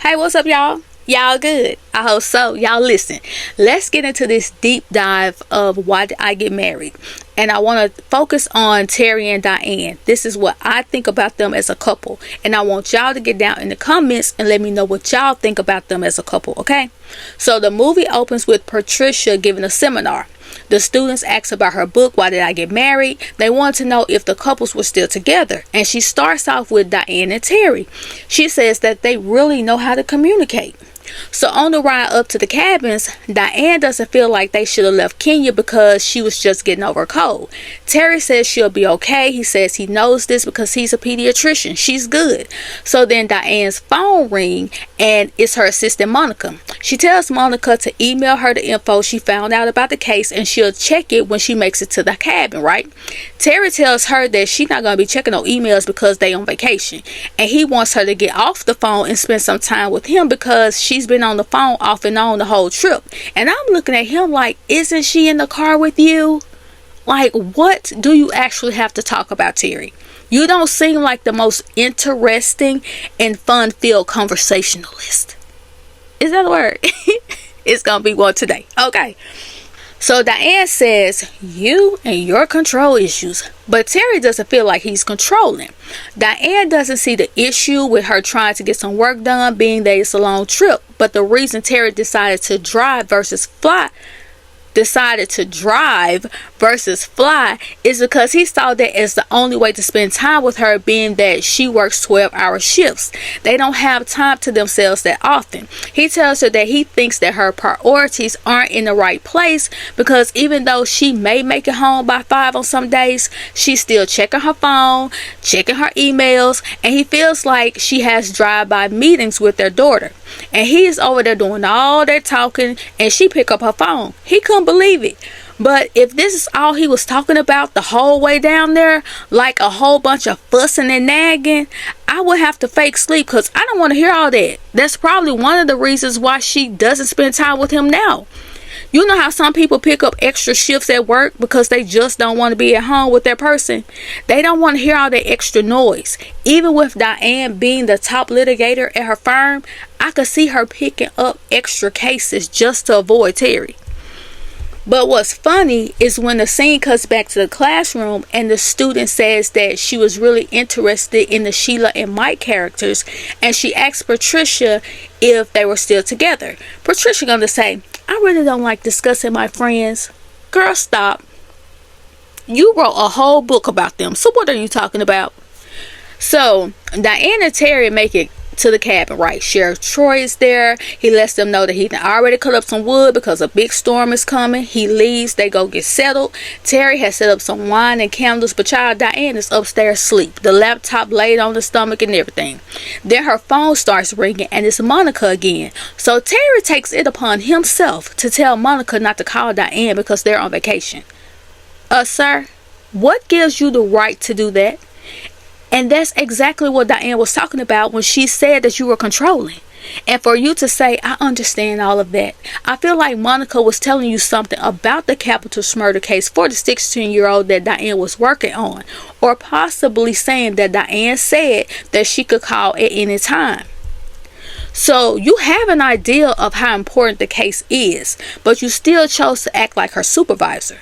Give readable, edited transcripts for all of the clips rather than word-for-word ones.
Hey, what's up, y'all? Y'all good? I hope so. Y'all listen. Let's get into this deep dive of why did I get married. And I want to focus on Terry and Diane. This is what I think about them as a couple. And I want y'all to get down in the comments and let me know what y'all think about them as a couple, okay? So the movie opens with Patricia giving a seminar. The students ask about her book, Why Did I Get Married? They want to know if the couples were still together. And she starts off with Diane and Terry. She says that they really know how to communicate. So on the ride up to the cabins, Diane doesn't feel like they should have left Kenya because she was just getting over a cold. Terry says she'll be okay. He says he knows this because he's a pediatrician. She's good. So then Diane's phone ring and it's her assistant Monica. She tells Monica to email her the info she found out about the case and she'll check it when she makes it to the cabin, right? Terry tells her that she's not going to be checking no emails because they on vacation. And he wants her to get off the phone and spend some time with him because she's been on the phone off and on the whole trip. And I'm looking at him like, isn't she in the car with you? Like, what do you actually have to talk about, Terry? You don't seem like the most interesting and fun-filled conversationalist. Is that a word? It's gonna be one today. Okay. So Diane says, you and your control issues. But Terry doesn't feel like he's controlling. Diane doesn't see the issue with her trying to get some work done, being that it's a long trip. But the reason Terry decided to drive versus fly is because he saw that as the only way to spend time with her, being that she works 12-hour shifts. They don't have time to themselves that often. He tells her that he thinks that her priorities aren't in the right place because even though she may make it home by 5 on some days, she's still checking her phone, checking her emails, and he feels like she has drive-by meetings with their daughter. And he is over there doing all that talking and she pick up her phone. He couldn't believe it. But if this is all he was talking about the whole way down there, like a whole bunch of fussing and nagging, I would have to fake sleep because I don't want to hear all that. That's probably one of the reasons why she doesn't spend time with him now. You know how some people pick up extra shifts at work because they just don't want to be at home with their person? They don't want to hear all that extra noise. Even with Diane being the top litigator at her firm, I could see her picking up extra cases just to avoid Terry. But what's funny is when the scene cuts back to the classroom and the student says that she was really interested in the Sheila and Mike characters and she asked Patricia if they were still together. Patricia gonna say, I really don't like discussing my friends. Girl, stop. You wrote a whole book about them, so what are you talking about? So Diane and Terry make it to the cabin, right? Sheriff Troy is there. He lets them know that he already cut up some wood because a big storm is coming. He leaves. They go get settled. Terry has set up some wine and candles, but child Diane is upstairs asleep. The laptop laid on the stomach and everything. Then her phone starts ringing and it's Monica again. So Terry takes it upon himself to tell Monica not to call Diane because they're on vacation. Sir, what gives you the right to do that? And that's exactly what Diane was talking about when she said that you were controlling. And for you to say, I understand all of that. I feel like Monica was telling you something about the capital murder case for the 16-year-old that Diane was working on. Or possibly saying that Diane said that she could call at any time. So you have an idea of how important the case is, but you still chose to act like her supervisor.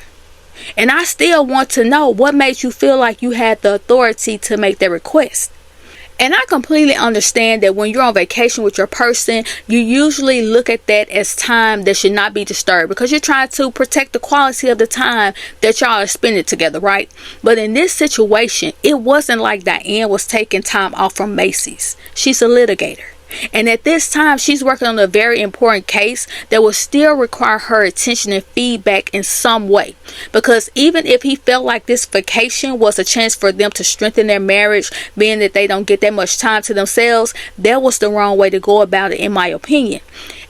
And I still want to know what made you feel like you had the authority to make that request. And I completely understand that when you're on vacation with your person, you usually look at that as time that should not be disturbed because you're trying to protect the quality of the time that y'all are spending together, right? But in this situation, it wasn't like Diane was taking time off from Macy's. She's a litigator. And at this time, she's working on a very important case that will still require her attention and feedback in some way. Because even if he felt like this vacation was a chance for them to strengthen their marriage, being that they don't get that much time to themselves, that was the wrong way to go about it, in my opinion.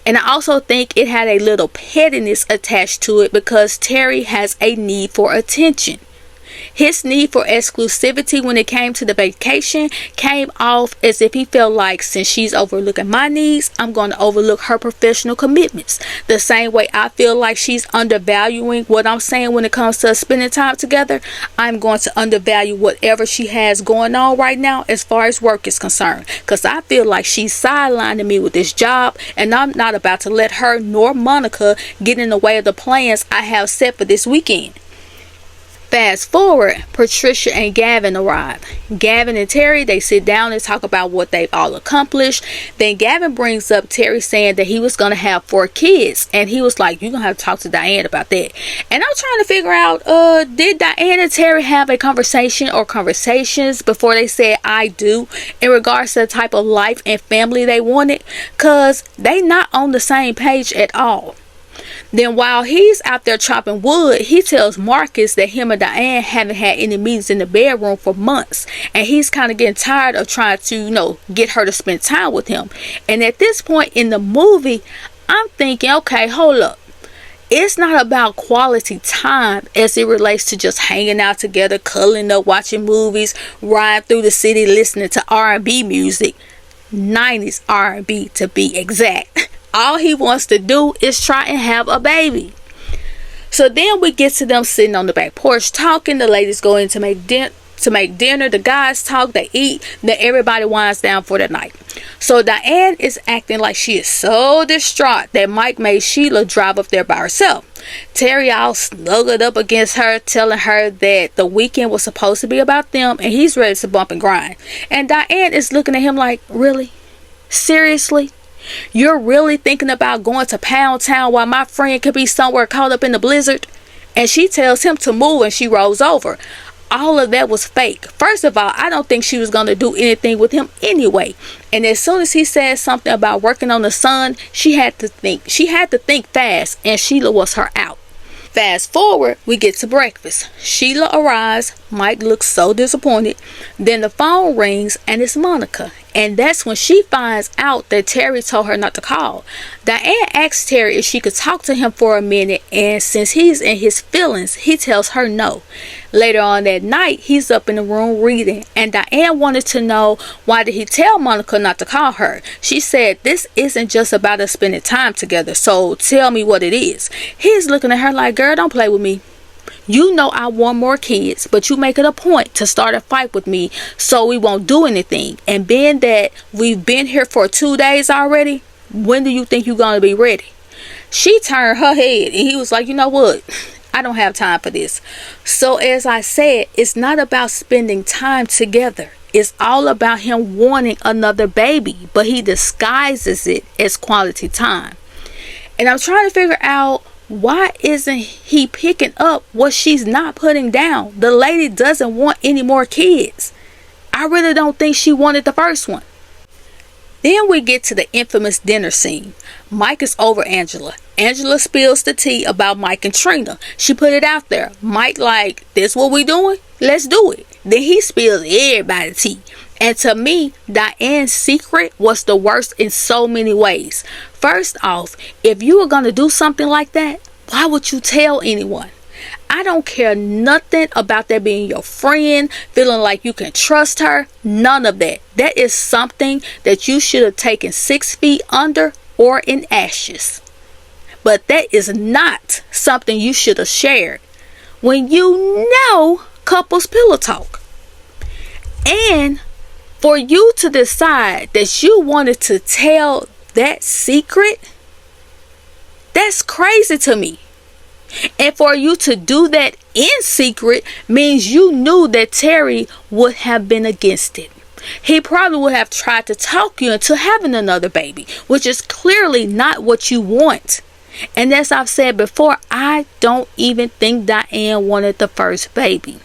And I also think it had a little pettiness attached to it because Terry has a need for attention. His need for exclusivity when it came to the vacation came off as if he felt like, since she's overlooking my needs, I'm going to overlook her professional commitments. The same way I feel like she's undervaluing what I'm saying when it comes to spending time together, I'm going to undervalue whatever she has going on right now as far as work is concerned. Because I feel like she's sidelining me with this job, and I'm not about to let her nor Monica get in the way of the plans I have set for this weekend. Fast forward, Patricia and Gavin arrive. Gavin and Terry, they sit down and talk about what they've all accomplished. Then Gavin brings up Terry saying that he was going to have 4 kids. And he was like, you're going to have to talk to Diane about that. And I'm trying to figure out, did Diane and Terry have a conversation or conversations before they said I do in regards to the type of life and family they wanted? Because they not on the same page at all. Then while he's out there chopping wood, he tells Marcus that him and Diane haven't had any meetings in the bedroom for months. And he's kind of getting tired of trying to, get her to spend time with him. And at this point in the movie, I'm thinking, okay, hold up. It's not about quality time as it relates to just hanging out together, cuddling up, watching movies, riding through the city, listening to R&B music. 90s R&B to be exact. All he wants to do is try and have a baby. So then we get to them sitting on the back porch talking. The ladies go in to make dinner. The guys talk, they eat. Then everybody winds down for the night. So Diane is acting like she is so distraught that Mike made Sheila drive up there by herself. Terry all snuggled up against her, telling her that the weekend was supposed to be about them and he's ready to bump and grind. And Diane is looking at him like, really? Seriously? You're really thinking about going to Pound Town while my friend could be somewhere caught up in the blizzard? And she tells him to move and she rolls over. All of that was fake. First of all, I don't think she was going to do anything with him anyway. And as soon as he said something about working on the sun, she had to think fast, and Sheila was her out. Fast forward, we get to breakfast. Sheila arrives. Mike looks so disappointed. Then the phone rings and it's Monica. And that's when she finds out that Terry told her not to call. Diane asks Terry if she could talk to him for a minute, and since he's in his feelings, he tells her no. Later on that night, he's up in the room reading, and Diane wanted to know, why did he tell Monica not to call her? She said, this isn't just about us spending time together, so tell me what it is. He's looking at her like, girl, don't play with me. You know I want more kids, but you make it a point to start a fight with me so we won't do anything. And being that we've been here for 2 days already, when do you think you're going to be ready? She turned her head and he was like, you know what? I don't have time for this. So as I said, it's not about spending time together. It's all about him wanting another baby, but he disguises it as quality time. And I'm trying to figure out, why isn't he picking up what she's not putting down? The lady doesn't want any more kids. I really don't think she wanted the first one. Then we get to the infamous dinner scene. Mike is over Angela. Angela spills the tea about Mike and Trina. She put it out there. Mike like, this what we doing? Let's do it. Then he spills everybody's tea. And to me, Diane's secret was the worst in so many ways. First off, if you were going to do something like that, why would you tell anyone? I don't care nothing about that being your friend, feeling like you can trust her. None of that. That is something that you should have taken 6 feet under or in ashes. But that is not something you should have shared when you know couples pillow talk. And for you to decide that you wanted to tell that secret, that's crazy to me. And for you to do that in secret means you knew that Terry would have been against it. He probably would have tried to talk you into having another baby, which is clearly not what you want. And as I've said before, I don't even think Diane wanted the first baby.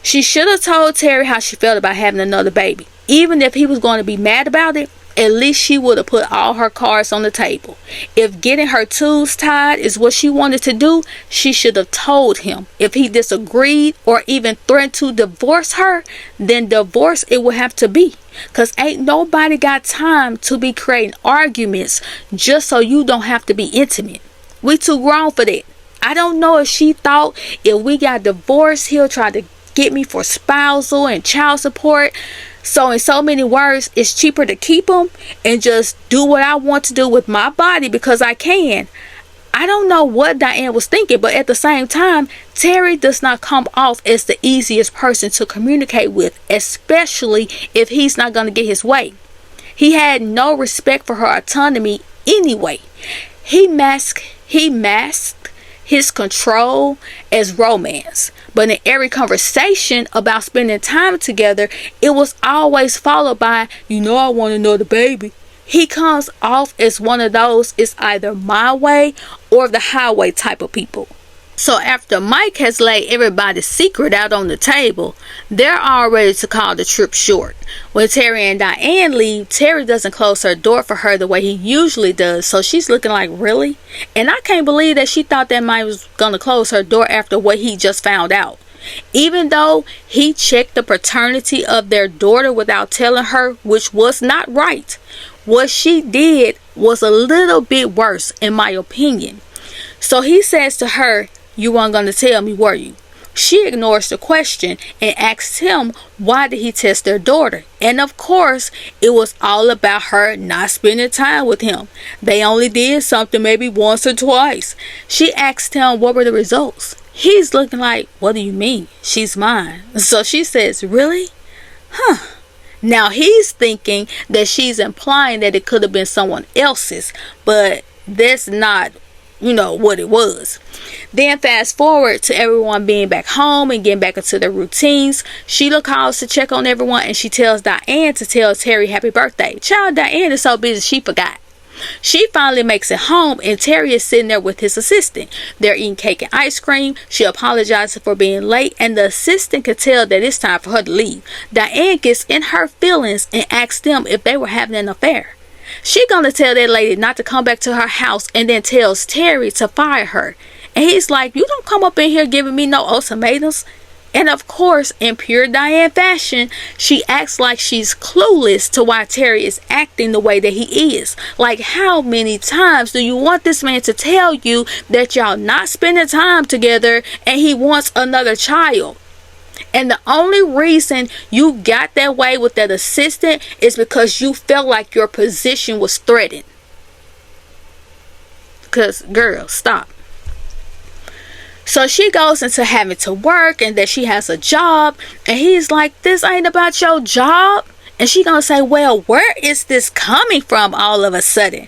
She should have told Terry how she felt about having another baby. Even if he was going to be mad about it, at least she would have put all her cards on the table. If getting her tubes tied is what she wanted to do, she should have told him. If he disagreed or even threatened to divorce her, then divorce it would have to be. Because ain't nobody got time to be creating arguments just so you don't have to be intimate. We too grown for that. I don't know if she thought if we got divorced, he'll try to get me for spousal and child support. So in so many words, it's cheaper to keep him and just do what I want to do with my body because I can. I don't know what Diane was thinking, but at the same time, Terry does not come off as the easiest person to communicate with, especially if he's not going to get his way. He had no respect for her autonomy anyway. He masked his control as romance, but in every conversation about spending time together, it was always followed by, I want another baby. He comes off as one of those, it's either my way or the highway type of people. So after Mike has laid everybody's secret out on the table, they're all ready to call the trip short. When Terry and Diane leave, Terry doesn't close her door for her the way he usually does, so she's looking like, really? And I can't believe that she thought that Mike was going to close her door after what he just found out. Even though he checked the paternity of their daughter without telling her, which was not right, what she did was a little bit worse in my opinion. So he says to her, you weren't going to tell me, were you? She ignores the question and asks him why did he test their daughter. And of course, it was all about her not spending time with him. They only did something maybe once or twice. She asked him what were the results. He's looking like, what do you mean? She's mine. So she says, really? Huh. Now he's thinking that she's implying that it could have been someone else's, but that's not, what it was. Then fast forward to everyone being back home and getting back into their routines. Sheila calls to check on everyone and she tells Diane to tell Terry happy birthday. Child, Diane is so busy she forgot. She finally makes it home and Terry is sitting there with his assistant. They're eating cake and ice cream. She apologizes for being late and the assistant could tell that it's time for her to leave. Diane gets in her feelings and asks them if they were having an affair. She gonna tell that lady not to come back to her house and then tells Terry to fire her. And he's like, you don't come up in here giving me no ultimatums. And of course, in pure Diane fashion, she acts like she's clueless to why Terry is acting the way that he is. Like, how many times do you want this man to tell you that y'all not spending time together and he wants another child? And the only reason you got that way with that assistant is because you felt like your position was threatened. Because, girl, stop. So she goes into having to work and that she has a job. And he's like, this ain't about your job. And she gonna say, well, where is this coming from all of a sudden?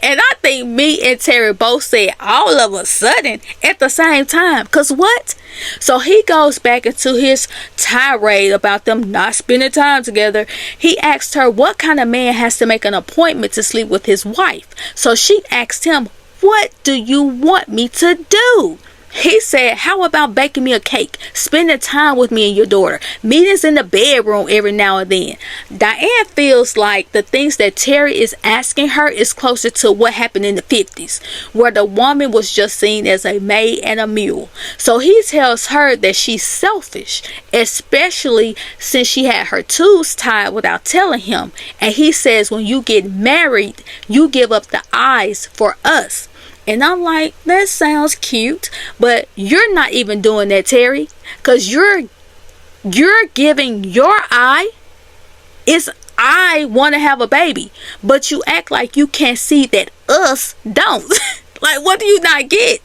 And I think me and Terry both said all of a sudden at the same time. Because what? So he goes back into his tirade about them not spending time together. He asked her what kind of man has to make an appointment to sleep with his wife. So she asked him, what do you want me to do? He said, how about baking me a cake, spending time with me and your daughter, meetings in the bedroom every now and then. Diane feels like the things that Terry is asking her is closer to what happened in the 50s, where the woman was just seen as a maid and a mule. So he tells her that she's selfish, especially since she had her tubes tied without telling him. And he says, when you get married, you give up the eyes for us. And I'm like, that sounds cute, but you're not even doing that, Terry, because you're giving your eye. It's I want to have a baby, but you act like you can't see that us don't. Like, what do you not get?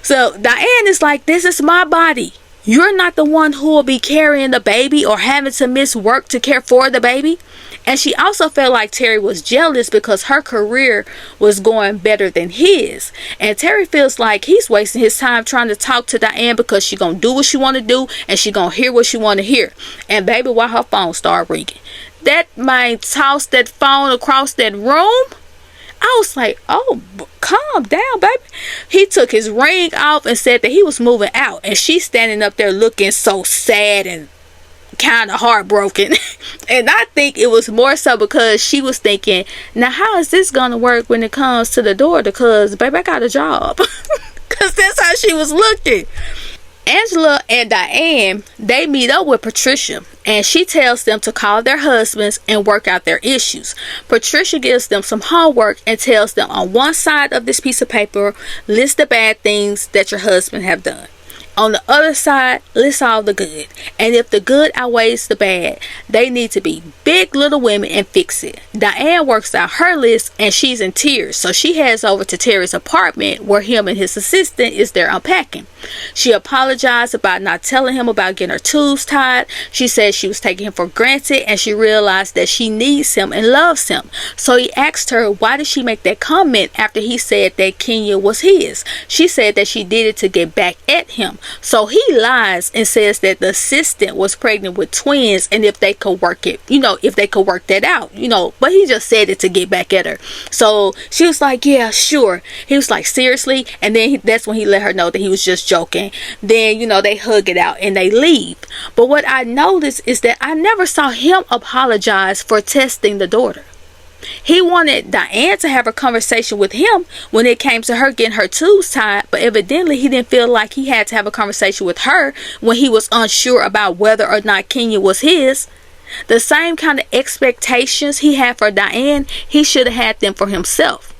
So Diane is like, this is my body. You're not the one who will be carrying the baby or having to miss work to care for the baby. And she also felt like Terry was jealous because her career was going better than his. And Terry feels like he's wasting his time trying to talk to Diane because she gonna do what she want to do and she gonna hear what she want to hear. And baby, why her phone start ringing? That man tossed that phone across that room. I was like, oh, calm down, baby. He took his ring off and said that he was moving out. And she's standing up there looking so sad and kind of heartbroken. And I think it was more so because she was thinking, now how is this gonna work when it comes to the daughter? Because baby, I got a job. Because that's how she was looking. Angela and Diane, they meet up with Patricia, and she tells them to call their husbands and work out their issues. Patricia gives them some homework and tells them on one side of this piece of paper, list the bad things that your husband have done. On the other side, list all the good. And if the good outweighs the bad, they need to be big little women and fix it. Diane works out her list and she's in tears. So she heads over to Terry's apartment where him and his assistant is there unpacking. She apologized about not telling him about getting her tubes tied. She said she was taking him for granted and she realized that she needs him and loves him. So he asked her why did she make that comment after he said that Kenya was his. She said that she did it to get back at him. So he lies and says that the assistant was pregnant with twins and if they could work it, if they could work that out, but he just said it to get back at her. So she was like, yeah, sure. He was like, seriously? And then that's when he let her know that he was just joking. Then, they hug it out and they leave. But what I noticed is that I never saw him apologize for testing the daughter. He wanted Diane to have a conversation with him when it came to her getting her tubes tied, but evidently he didn't feel like he had to have a conversation with her when he was unsure about whether or not Kenya was his. The same kind of expectations he had for Diane, he should have had them for himself.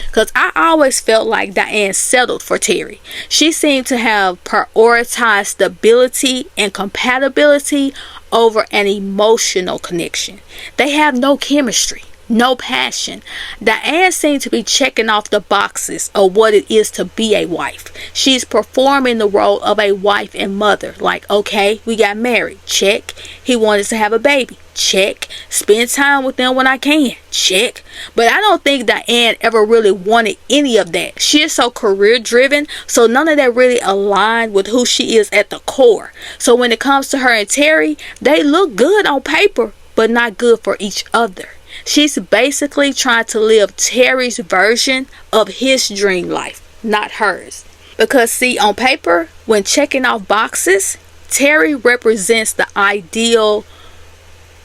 Because I always felt like Diane settled for Terry. She seemed to have prioritized stability and compatibility over an emotional connection. They have no chemistry. No passion. Diane seemed to be checking off the boxes of what it is to be a wife. She's performing the role of a wife and mother. Like, okay, we got married. Check. He wanted to have a baby. Check. Spend time with them when I can. Check. But I don't think Diane ever really wanted any of that. She is so career driven, so none of that really aligned with who she is at the core. So when it comes to her and Terry, they look good on paper, but not good for each other. She's basically trying to live Terry's version of his dream life, not hers. Because see, on paper, when checking off boxes, Terry represents the ideal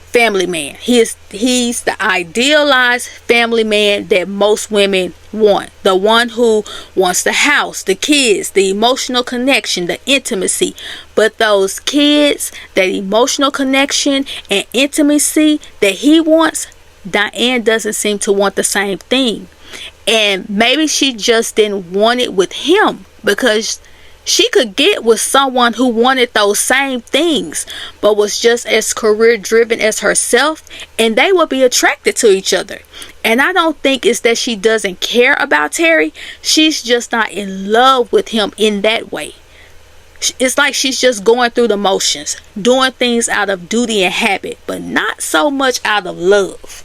family man. He's the idealized family man that most women want. The one who wants the house, the kids, the emotional connection, the intimacy. But those kids, that emotional connection and intimacy that he wants, Diane doesn't seem to want the same thing. And maybe she just didn't want it with him because she could get with someone who wanted those same things but was just as career driven as herself, and they would be attracted to each other. And I don't think it's that she doesn't care about Terry. She's just not in love with him in that way. It's like she's just going through the motions, doing things out of duty and habit, but not so much out of love.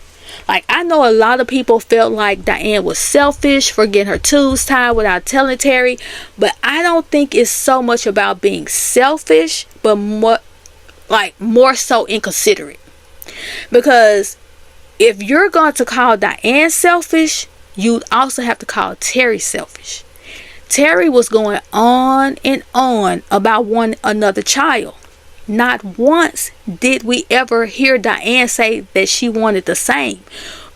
Like, I know a lot of people felt like Diane was selfish for getting her tubes tied without telling Terry, but I don't think it's so much about being selfish, but more so inconsiderate. Because if you're going to call Diane selfish, you'd also have to call Terry selfish. Terry was going on and on about one another child. Not once did we ever hear Diane say that she wanted the same.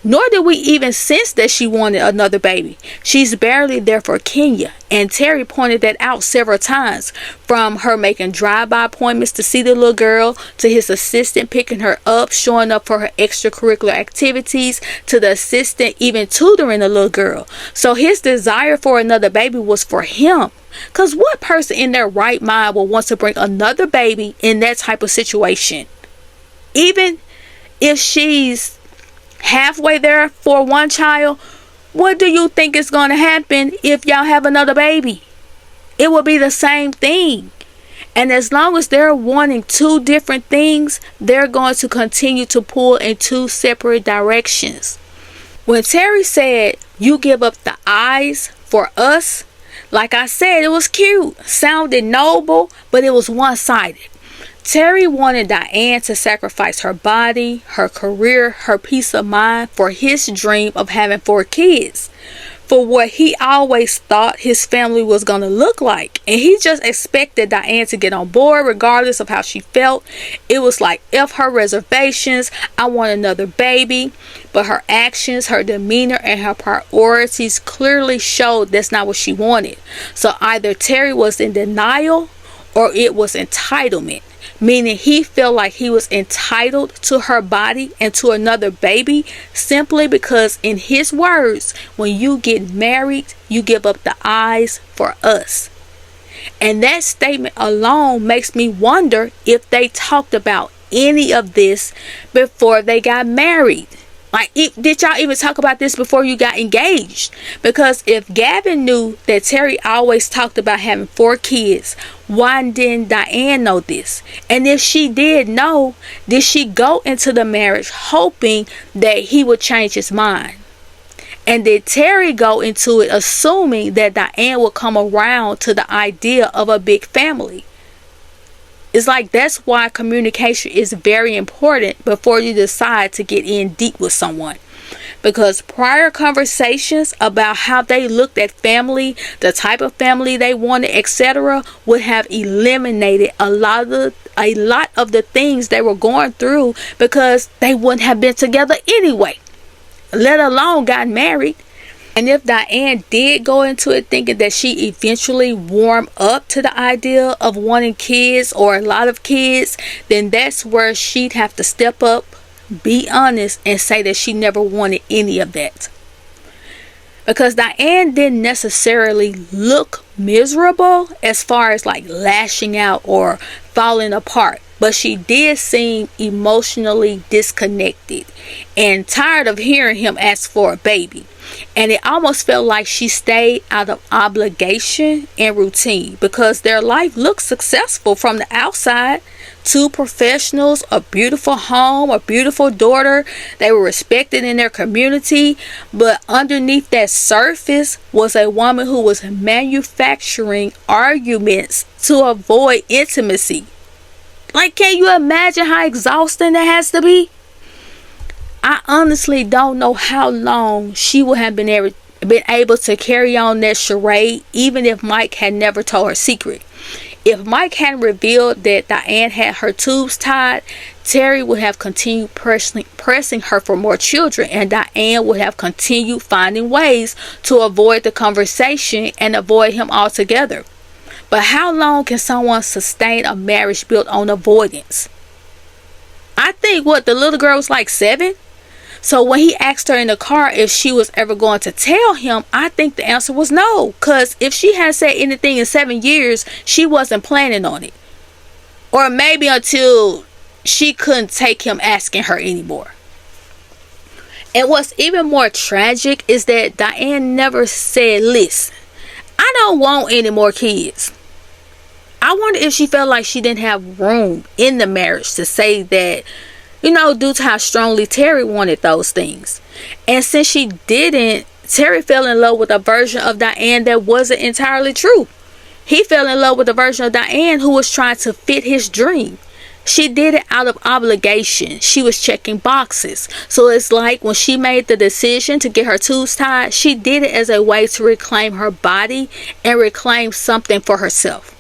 Nor did we even sense that she wanted another baby. She's barely there for Kenya. And Terry pointed that out several times. From her making drive-by appointments to see the little girl, to his assistant picking her up, showing up for her extracurricular activities, to the assistant even tutoring the little girl. So his desire for another baby was for him. Because what person in their right mind will want to bring another baby in that type of situation? Even if she's halfway there for one child, what do you think is going to happen if y'all have another baby? It will be the same thing. And as long as they're wanting two different things, they're going to continue to pull in two separate directions. When Terry said, "You give up the eyes for us," like I said, it was cute, sounded noble, but it was one-sided. Terry wanted Diane to sacrifice her body, her career, her peace of mind for his dream of having 4 kids. For what he always thought his family was going to look like. And he just expected Diane to get on board regardless of how she felt. It was like, F her reservations, I want another baby. But her actions, her demeanor, and her priorities clearly showed that's not what she wanted. So either Terry was in denial, or it was entitlement, meaning he felt like he was entitled to her body and to another baby simply because, in his words, when you get married, you give up the eyes for us. And that statement alone makes me wonder if they talked about any of this before they got married. Like, did y'all even talk about this before you got engaged? Because if Gavin knew that Terry always talked about having 4 kids, why didn't Diane know this? And if she did know, did she go into the marriage hoping that he would change his mind? And did Terry go into it assuming that Diane would come around to the idea of a big family? It's like, that's why communication is very important before you decide to get in deep with someone. Because prior conversations about how they looked at family, the type of family they wanted, etc., would have eliminated a lot of the things they were going through, because they wouldn't have been together anyway, let alone got married. And if Diane did go into it thinking that she eventually warmed up to the idea of wanting kids or a lot of kids, then that's where she'd have to step up, be honest, and say that she never wanted any of that. Because Diane didn't necessarily look miserable as far as like lashing out or falling apart, but she did seem emotionally disconnected and tired of hearing him ask for a baby. And it almost felt like she stayed out of obligation and routine, because their life looked successful from the outside. 2 professionals, a beautiful home, a beautiful daughter. They were respected in their community. But underneath that surface was a woman who was manufacturing arguments to avoid intimacy. Like, can you imagine how exhausting that has to be? I honestly don't know how long she would have been able to carry on that charade, even if Mike had never told her secret. If Mike hadn't revealed that Diane had her tubes tied, Terry would have continued pressing her for more children, and Diane would have continued finding ways to avoid the conversation and avoid him altogether. But how long can someone sustain a marriage built on avoidance? I think the little girl was like 7. So when he asked her in the car if she was ever going to tell him, I think the answer was no. Because if she had said anything in 7 years, she wasn't planning on it. Or maybe until she couldn't take him asking her anymore. And what's even more tragic is that Diane never said, listen, I don't want any more kids. I wonder if she felt like she didn't have room in the marriage to say that, due to how strongly Terry wanted those things. And since she didn't, Terry fell in love with a version of Diane that wasn't entirely true. He fell in love with a version of Diane who was trying to fit his dream. She did it out of obligation. She was checking boxes. So it's like when she made the decision to get her tubes tied, she did it as a way to reclaim her body and reclaim something for herself.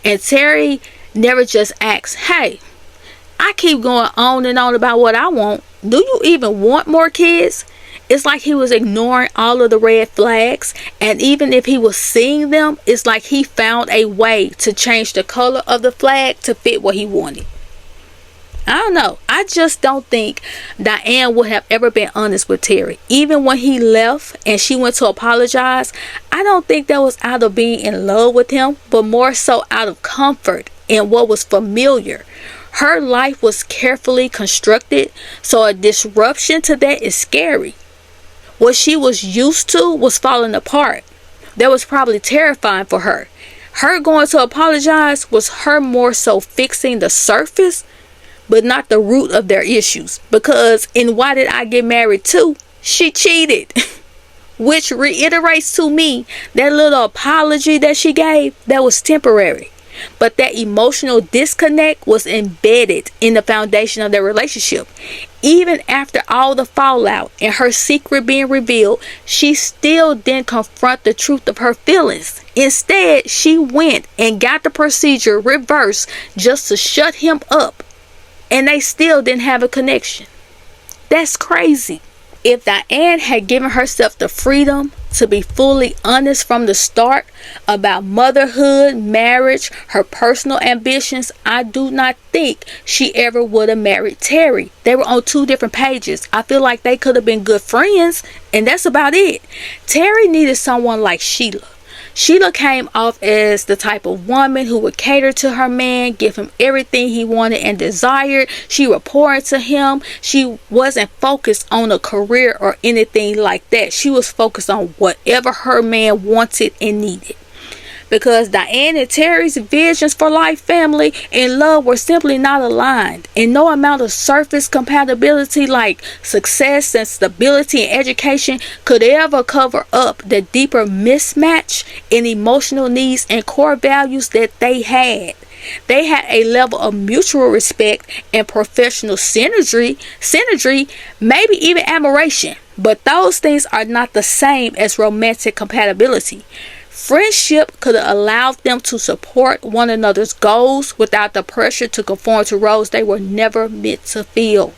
And Terry never just asked, hey, I keep going on and on about what I want. Do you even want more kids? It's like he was ignoring all of the red flags. And even if he was seeing them, it's like he found a way to change the color of the flag to fit what he wanted. I don't know. I just don't think Diane would have ever been honest with Terry. Even when he left and she went to apologize, I don't think that was out of being in love with him, but more so out of comfort in what was familiar. Her life was carefully constructed, so a disruption to that is scary. What she was used to was falling apart. That was probably terrifying for her. Her going to apologize was her more so fixing the surface, but not the root of their issues. Because in Why Did I Get Married To, she cheated. Which reiterates to me that little apology that she gave, that was temporary. But that emotional disconnect was embedded in the foundation of their relationship. Even after all the fallout and her secret being revealed, she still didn't confront the truth of her feelings. Instead, she went and got the procedure reversed just to shut him up. And they still didn't have a connection. That's crazy. If Diane had given herself the freedom to be fully honest from the start about motherhood, marriage, her personal ambitions, I do not think she ever would have married Terry. They were on two different pages. I feel like they could have been good friends, and that's about it. Terry needed someone like Sheila. Sheila came off as the type of woman who would cater to her man, give him everything he wanted and desired. She would pour into him. She wasn't focused on a career or anything like that. She was focused on whatever her man wanted and needed. Because Diane and Terry's visions for life, family, and love were simply not aligned. And no amount of surface compatibility like success and stability and education could ever cover up the deeper mismatch in emotional needs and core values that they had. They had a level of mutual respect and professional synergy, maybe even admiration. But those things are not the same as romantic compatibility. Friendship could have allowed them to support one another's goals without the pressure to conform to roles they were never meant to fill.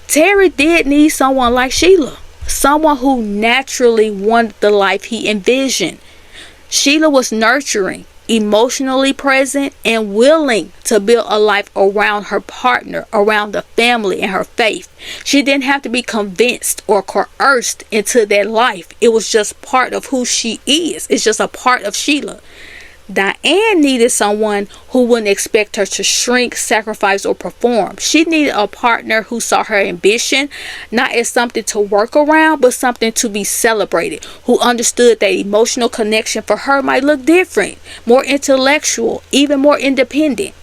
Terry did need someone like Sheila, someone who naturally wanted the life he envisioned. Sheila was nurturing, emotionally present, and willing to build a life around her partner, around the family, and her faith. She didn't have to be convinced or coerced into that life. It was just part of who she is. It's just a part of Sheila. Diane needed someone who wouldn't expect her to shrink, sacrifice, or perform. She needed a partner who saw her ambition not as something to work around, but something to be celebrated, who understood that emotional connection for her might look different, more intellectual, even more independent.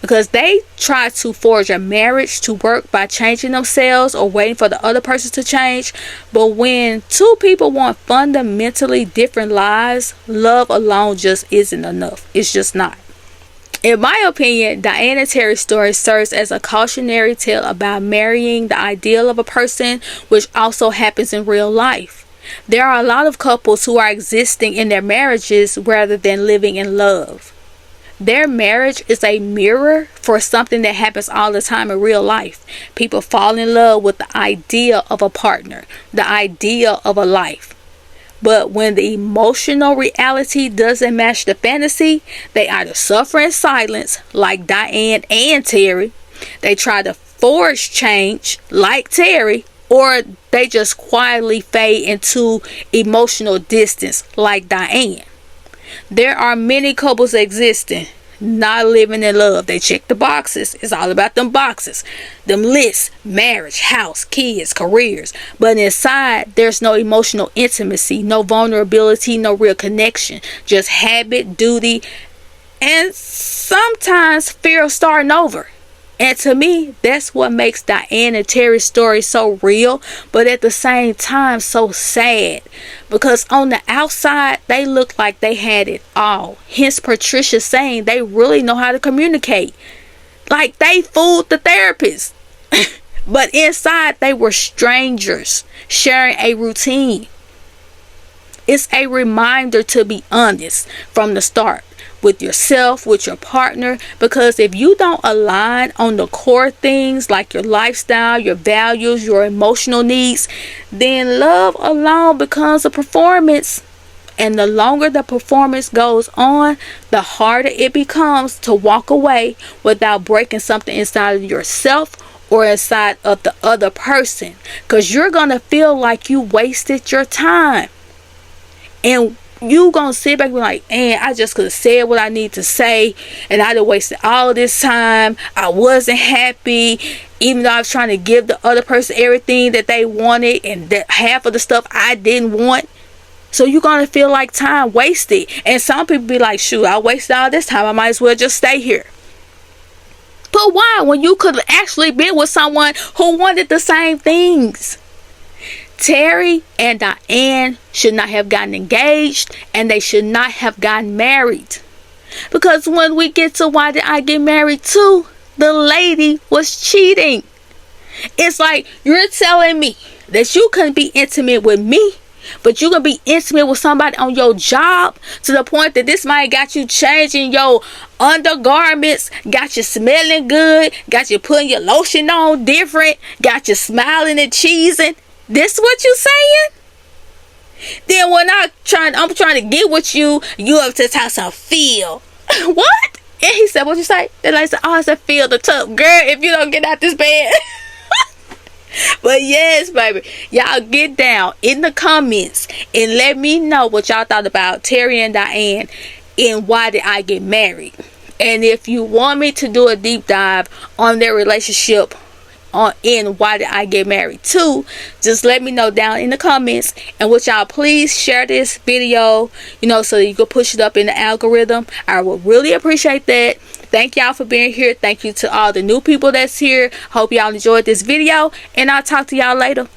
Because they try to forge a marriage to work by changing themselves or waiting for the other person to change. But when two people want fundamentally different lives, love alone just isn't enough. It's just not. In my opinion, Diane and Terry's story serves as a cautionary tale about marrying the ideal of a person, which also happens in real life. There are a lot of couples who are existing in their marriages rather than living in love. Their marriage is a mirror for something that happens all the time in real life. People fall in love with the idea of a partner, the idea of a life. But when the emotional reality doesn't match the fantasy, they either suffer in silence, like Diane and Terry. They try to force change, like Terry, or they just quietly fade into emotional distance, like Diane. There are many couples existing, not living in love. They check the boxes. It's all about them boxes, them lists: marriage, house, kids, careers. But inside, there's no emotional intimacy, no vulnerability, no real connection. Just habit, duty, and sometimes fear of starting over. And to me, that's what makes Diane and Terry's story so real, but at the same time so sad. Because on the outside, they look like they had it all. Hence Patricia saying they really know how to communicate. Like they fooled the therapist. But inside, they were strangers sharing a routine. It's a reminder to be honest from the start with yourself, with your partner, because if you don't align on the core things like your lifestyle, your values, your emotional needs, then love alone becomes a performance. And the longer the performance goes on, the harder it becomes to walk away without breaking something inside of yourself or inside of the other person, because you're gonna feel like you wasted your time. And you gonna sit back and be like, man, I just could have said what I need to say, and I'd have wasted all this time. I wasn't happy, even though I was trying to give the other person everything that they wanted, and that half of the stuff I didn't want. So you're gonna feel like time wasted. And some people be like, shoot, I wasted all this time, I might as well just stay here. But why, when you could have actually been with someone who wanted the same things? Terry and Diane should not have gotten engaged, and they should not have gotten married. Because when we get to why did I get married to, the lady was cheating. It's like you're telling me that you couldn't be intimate with me, but you can be intimate with somebody on your job to the point that this might got you changing your undergarments, got you smelling good, got you putting your lotion on different, got you smiling and cheesing. This what you saying? Then when I'm trying to get with you, you up to talk some feel. What? And he said, what you say? The lady said, oh, I said feel the tub. Girl, if you don't get out this bed. But yes, baby, y'all get down in the comments and let me know what y'all thought about Terry and Diane and why did I get married. And if you want me to do a deep dive on their relationship in why did I get married too, just let me know down in the comments. And would y'all please share this video, so that you can push it up in the algorithm. I would really appreciate that. Thank y'all for being here. Thank you to all the new people that's here. Hope y'all enjoyed this video, and I'll talk to y'all later.